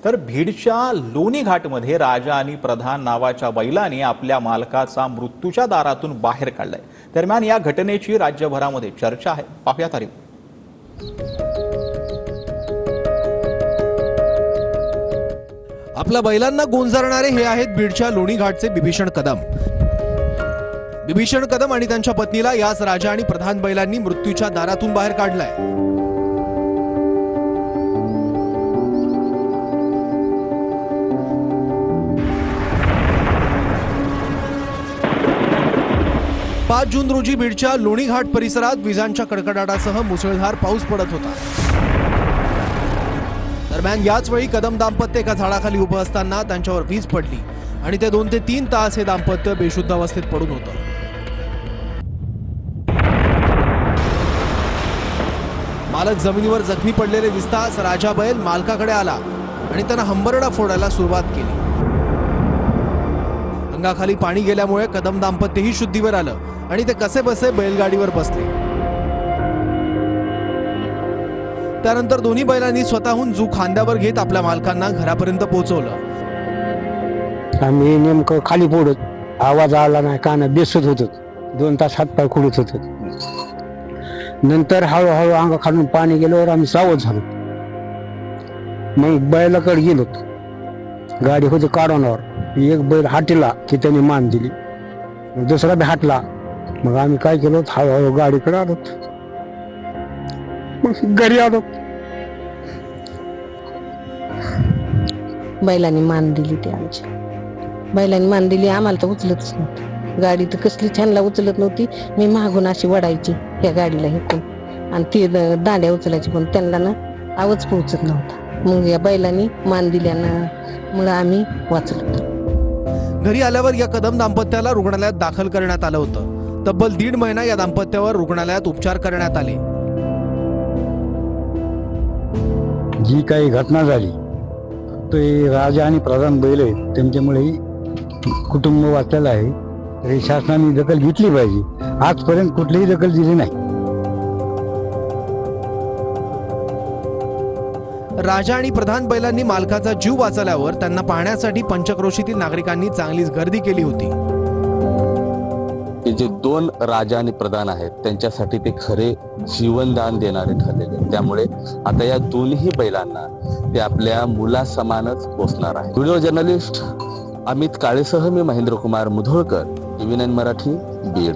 तर बीडच्या लोणी घाटमध्ये राजा आणि प्रधान नावाच्या बैलाने आपल्या मालकाचा मृत्यूच्या दारातून बाहेर काढलाय। दरम्यान या घटनेची राज्यभरामध्ये चर्चा आहे। पाहूया तारीख। आपल्या बैलांना गोंजारणारे हे आहेत बीडच्या लोणी घाटचे बिभीषण कदम। बिभीषण कदम आणि त्यांच्या पत्नीला याच राजा आणि प्रधान बैलांनी मृत्यूच्या दारातून बाहेर काढलाय। 5 जून रोजी बीडच्या लोणी घाट परिसरात विजांच्या कडकडाटासह मुसळधार पाऊस पडत होता। दरम्यान याच वेळी कदम दाम्पत्य एका झाडाखाली उभं असताना त्यांच्यावर वीज पडली आणि ते 2 ते 3 तास हे दाम्पत्य बेशुद्ध अवस्थेत पडून होतं। मालक जमिनीवर जखमी पडलेले दिसताच राजा बैल मालकाकडे आला आणि त्यांना हंबरडा फोडायला सुरुवात केली। अंगाखाली पाणी गेल्यामुळे कदम दाम्पत्यही शुद्धीवर आलं आणि ते कसेबसे बैलगाडीवर बसले। त्यानंतर दोन्ही बैलांनी स्वतःहून जू खांद्यावर घेत आपल्या मालकांना घरापर्यंत पोहोचवलं। आम्ही नेमकं खाली पडत आवाज आला नाही, कानात बेसत होत, 2 तास हातपाय खुडत होत। नंतर हळूहळू अंगाखालून पाणी गेल्यावर आम्ही सावध झालो। मग बैलाकडे गेलो, गाडी होती काढवण्यावर, एक बैल हाटीला की त्याने मान दिली, दुसरा बी हाटला। मग आम्ही काय केलं, हळूहळू गाडीकडे आलो, मग घरी आलो। बैलांनी मान दिली, ते आमच्या बैलांनी मान दिली, आम्हाला तर उचलतच नव्हती गाडी, तर कसली छानला उचलत नव्हती। मी मागून अशी वडायची त्या गाडीला हेकून आणि ती दांड्या उचलायची, पण त्यांना ना आवाज पोहोचत नव्हता। मग या बैलांनी मान दिल्यामुळे आम्ही वाचलो। घरी आल्यावर या कदम दाम्पत्याला रुग्णालयात दाखल करण्यात आलं होतं। तब्बल 1.5 महिना या दाम्पत्यावर रुग्णालयात उपचार करण्यात आले। जी काही घटना झाली ते राजा आणि प्रधान बैल आहेत, त्यांच्यामुळे कुटुंब वाचलेलं आहे। तरी शासनाने दखल घेतली पाहिजे। आजपर्यंत कुठलीही दखल दिली नाही। राजा आणि प्रधान बैलांनी मालकाचा जीव वाचवल्यावर त्यांना पाहण्यासाठी पंचक्रोशीतील नागरिकांनी चांगलीच गर्दी केली होती। जे 2 राजा आणि प्रधान आहेत त्यांच्यासाठी ते खरे जीवनदान देणारे ठरलेले, त्यामुळे आता या दोन्ही बैलांना ते आपल्या मुलासमानच पोचणार आहे। व्हिडिओ जर्नलिस्ट अमित काळेसह मी महेंद्र कुमार मुधोळकर, TV9 मराठी, बीड।